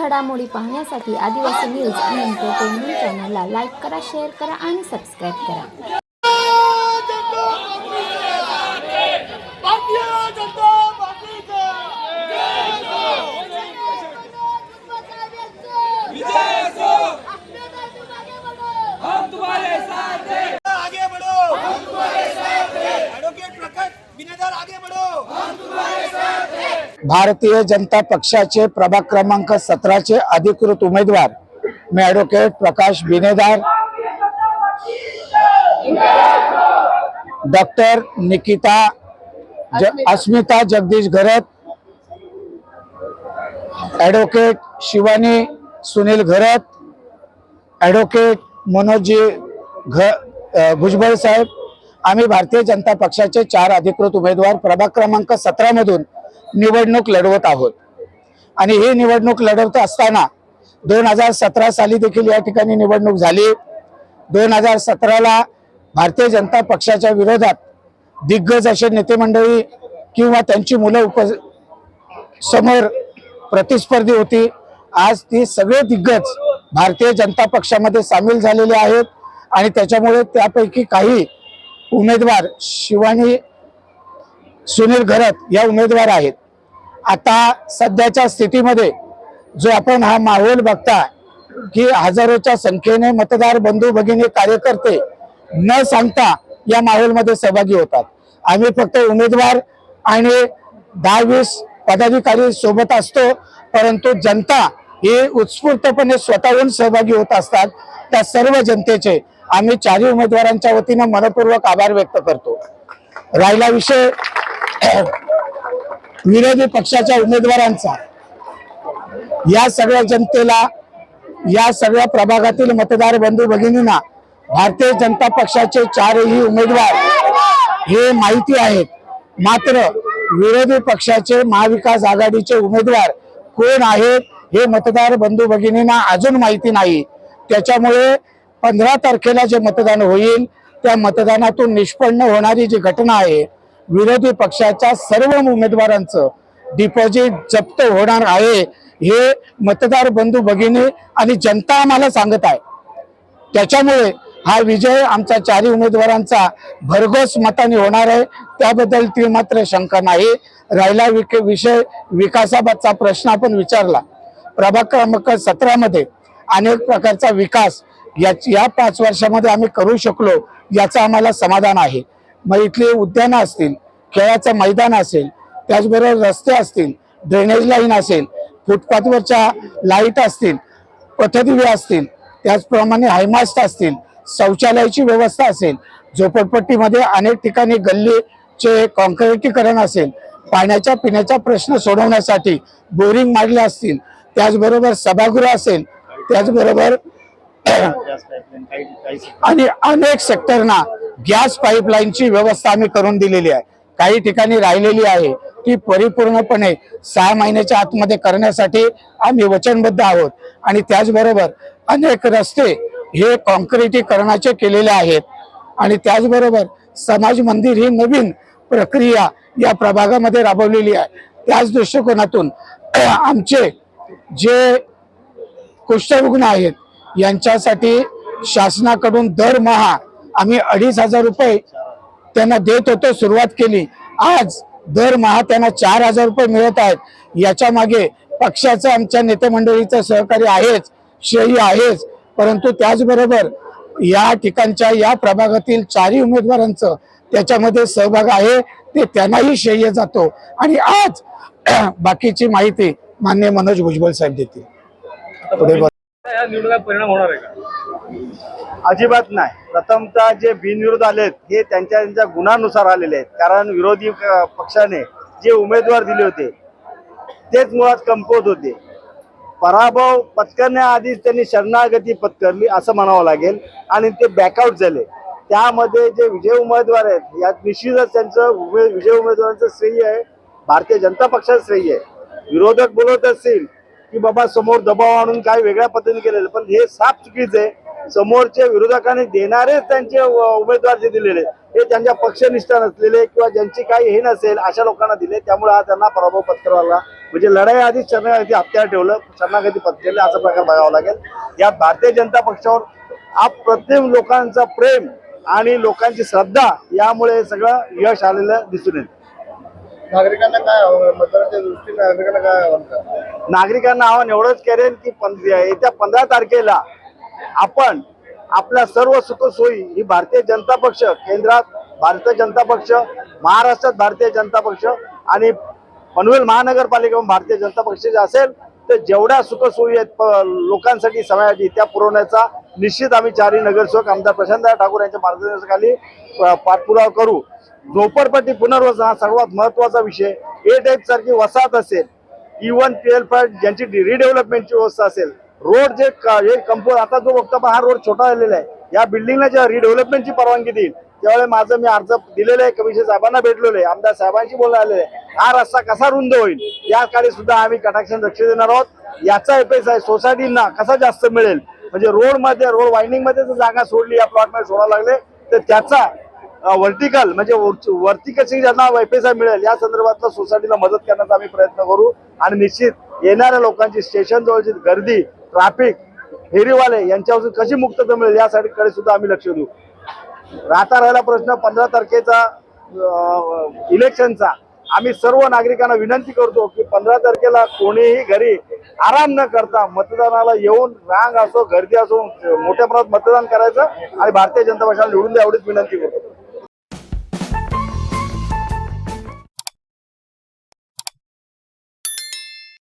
घडामोडी पाहण्यासाठी आदिवासी न्यूज आणि एंटरटेनमेंट चॅनलला लाईक करा, शेअर करा आणि सबस्क्राईब करा. भारतीय जनता पक्षाचे प्रभाग क्रमांक 17 चे अधिकृत उमेदवार मी ॲडव्होकेट प्रकाश बिनेदार, डॉक्टर निकिता अस्मिता जगदीश घरत, ॲडव्होकेट शिवानी सुनील घरत, ॲडव्होकेट मनोजी भुजबळ साहेब, आम्ही भारतीय जनता पक्षाचे 4 अधिकृत उमेदवार प्रभाग क्रमांक 17 मधून निवडणूक लढवत आहोत. आणि ही निवडणूक लढवत असताना 2017 साली देखील या ठिकाणी निवडणूक झाली. 2017ला भारतीय जनता पक्षाच्या विरोधात दिग्गज असे नेते मंडळी किंवा त्यांची मुलं समोर प्रतिस्पर्धी होती. आज ती सगळे दिग्गज भारतीय जनता पक्षामध्ये सामील झालेले आहेत आणि त्याच्यामुळे त्यापैकी काही उमेदवार शिवानी सुनील घरत या उमेदवार आहेत. आता सध्याच्या स्थितीमध्ये जो आपण हा माहोल बघता की हजारोच्या संख्येने मतदार बंधू भगिनी कार्यकर्ते न सांगता या माहोलमध्ये सहभागी होतात. आम्ही फक्त उमेदवार आणि 10-20 पदाधिकारी सोबत असतो, परंतु जनता ही उत्स्फूर्तपणे स्वतःहून सहभागी होत असतात. त्या सर्व जनतेचे आम्ही 4 उमेदवारांच्या वतीने मनपूर्वक आभार व्यक्त करतो. राहिला विषय विरोधी पक्षाच्या उमेदवारांचा, या सगळ्या जनतेला, या सगळ्या प्रभागातील मतदार बंधू भगिनींना भारतीय जनता पक्षाचे 4ही उमेदवार हे माहिती आहेत. मात्र विरोधी पक्षाचे महाविकास आघाडीचे उमेदवार कोण आहेत हे मतदार बंधू भगिनींना अजून माहिती नाही. त्याच्यामुळे 15 तारखेला जे मतदान होईल त्या मतदानातून निष्पन्न होणारी जी घटना आहे, विरोधी पक्षाच्या सर्व उमेदवारांचं डिपॉझिट जप्त होणार आहे, हे मतदार बंधू भगिनी आणि जनता आम्हाला सांगत आहे. त्याच्यामुळे हा विजय आमच्या 4 उमेदवारांचा भरघोस मताने होणार आहे, त्याबद्दल ती मात्र शंका नाही. राहिला विषय विकासाबाबतचा प्रश्न आपण विचारला. प्रभाग क्रमांक 17 मध्ये अनेक प्रकारचा विकास या 5 वर्षामध्ये आम्ही करू शकलो याचं आम्हाला समाधान आहे. मग इथली उद्यानं असतील, खेळाचं मैदान असेल, त्याचबरोबर रस्ते असतील, ड्रेनेज लाईन असेल, फुटपाथवरच्या लाईट असतील, पथदिवे असतील, त्याचप्रमाणे हायमास्ट असतील, शौचालयाची व्यवस्था असेल, झोपडपट्टीमध्ये अनेक ठिकाणी गल्लीचे कॉन्क्रिटीकरण असेल, पाण्याच्या पिण्याचा प्रश्न सोडवण्यासाठी बोरिंग मारले असतील, त्याचबरोबर सभागृह असेल, त्याचबरोबर आणि अनेक सेक्टरना गॅस पाईपलाईनची व्यवस्था आम्ही करून दिलेली आहे. काही ठिकाणी राहिलेली आहे ती परिपूर्णपणे 6 महिन्याच्या आतमध्ये करण्यासाठी आम्ही वचनबद्ध आहोत. आणि त्याचबरोबर अनेक रस्ते हे कॉन्क्रिटीकरणाचे केलेले आहेत. आणि त्याचबरोबर समाज मंदिर ही नवीन प्रक्रिया या प्रभागामध्ये राबवलेली आहे. त्याच दृष्टिकोनातून आमचे जे कुष्ठरुग्ण आहेत यांच्यासाठी शासनाकडून दरमहा आम्ही 2,500 रुपये त्यांना देत होतो, सुरुवात केली. आज दरमहा त्यांना 4,000 रुपये मिळत आहेत. याच्या मागे पक्षाचं आमच्या नेते मंडळीचं सहकार्य आहेच, श्रेय आहेच, परंतु त्याचबरोबर या ठिकाणच्या या प्रभागातील 4ही उमेदवारांचं त्याच्यामध्ये सहभाग आहे, ते त्यांनाही श्रेय जातो. आणि आज बाकीची माहिती माननीय मनोज भुजबळ साहेब देतील. पुढे या निवडणुकीचा परिणाम होणार आहे का? अजिबात नाही. प्रथमतः जे बिनविरोध आलेत हे त्यांच्या गुणानुसार आलेले आहेत. कारण विरोधी पक्षाने जे उमेदवार दिले होते तेच मुळात कमकुवत होते. पराभव पत्करण्याआधीच त्यांनी शरणागती पत्करली असं म्हणावं लागेल आणि ते बॅकआउट झाले. त्यामध्ये जे विजय उमेदवार आहेत यात निश्चितच त्यांचं विजय उमेदवारांचं श्रेय आहे, भारतीय जनता पक्षाचं श्रेय आहे. विरोधक बोलत असतील की बाबा समोर दबाव आणून काय वेगळ्या पद्धतीने केलेलं, पण हे साफ चुकीचं आहे. समोरचे विरोधकांनी देणारेच त्यांचे उमेदवार जे दिलेले हे त्यांच्या पक्षनिष्ठ नसलेले किंवा ज्यांची काही हे नसेल अशा लोकांना दिले, त्यामुळे आज त्यांना पराभव पत्करावा. म्हणजे लढाई आधीच शरणागती हत्यार ठेवलं, शरणागती पत्करले असा प्रकार बघावा लागेल. यात भारतीय जनता पक्षावर अप्रतिम लोकांचा प्रेम आणि लोकांची श्रद्धा यामुळे सगळं यश आलेलं दिसून येतं. नागरिकांना काय मतदाराच्या दृष्टीने नागरिकांना काय आव्हान करणार? नागरिकांना आव्हान एवढंच करेन की येत्या 15 तारखेला आपण आपल्या सर्व सुखसोयी ही भारतीय जनता पक्ष, केंद्रात भारतीय जनता पक्ष, महाराष्ट्रात भारतीय जनता पक्ष आणि पनवेल महानगरपालिका भारतीय जनता पक्ष जे असेल तर जेवढ्या सुखसोयी आहेत लोकांसाठी समाजासाठी त्या पुरवण्याचा निश्चित आम्ही चारही नगरसेवक आमदार प्रशांत ठाकूर यांच्या मार्गदर्शनाखाली पाठपुरावा करू. झोपडपट्टी पुनर्वसन हा सर्वात महत्वाचा विषय. ए टाईप सारखी वसाहत असेल, इव्हन 12 ज्यांची रिडेव्हलपमेंटची व्यवस्था असेल, रोड जे कंपोज आता जो बघता हा रोड छोटा झालेला आहे, या बिल्डिंगला जेव्हा रिडेव्हलपमेंटची परवानगी देईल त्यावेळेस माझं मी अर्ज दिलेलं आहे, कमिशनर साहेबांना भेटलेलो आहे, आमदार साहेबांशी बोलणं आलेलं आहे. हा रस्ता कसा रुंद होईल याकडे सुद्धा आम्ही कटाक्षाने लक्ष देणार आहोत. याचा इफेक्ट आहे सोसायटींना कसा जास्त मिळेल, म्हणजे रोड वायंडिंग मध्ये जर जागा सोडली या प्लॉट मध्ये सोडायला लागले तर त्याचा व्हर्टिकल म्हणजे वरती कशी ज्यांना पैसा मिळेल या संदर्भातला सोसायटीला मदत करण्याचा आम्ही प्रयत्न करू. आणि निश्चित येणाऱ्या लोकांची स्टेशन जवळची गर्दी, ट्रॅफिक, फेरीवाले यांच्यापासून कशी मुक्तता मिळेल यासाठी सुद्धा आम्ही लक्ष देऊ. राहिला प्रश्न 15 तारखेचा इलेक्शनचा. आम्ही सर्व नागरिकांना विनंती करतो की 15 तारखेला कोणीही घरी आराम न करता मतदानाला येऊन रांग असो गर्दी असो मोठ्या प्रमाणात मतदान करायचं आणि भारतीय जनता पक्षाला निवडून द्या एवढीच विनंती करतो.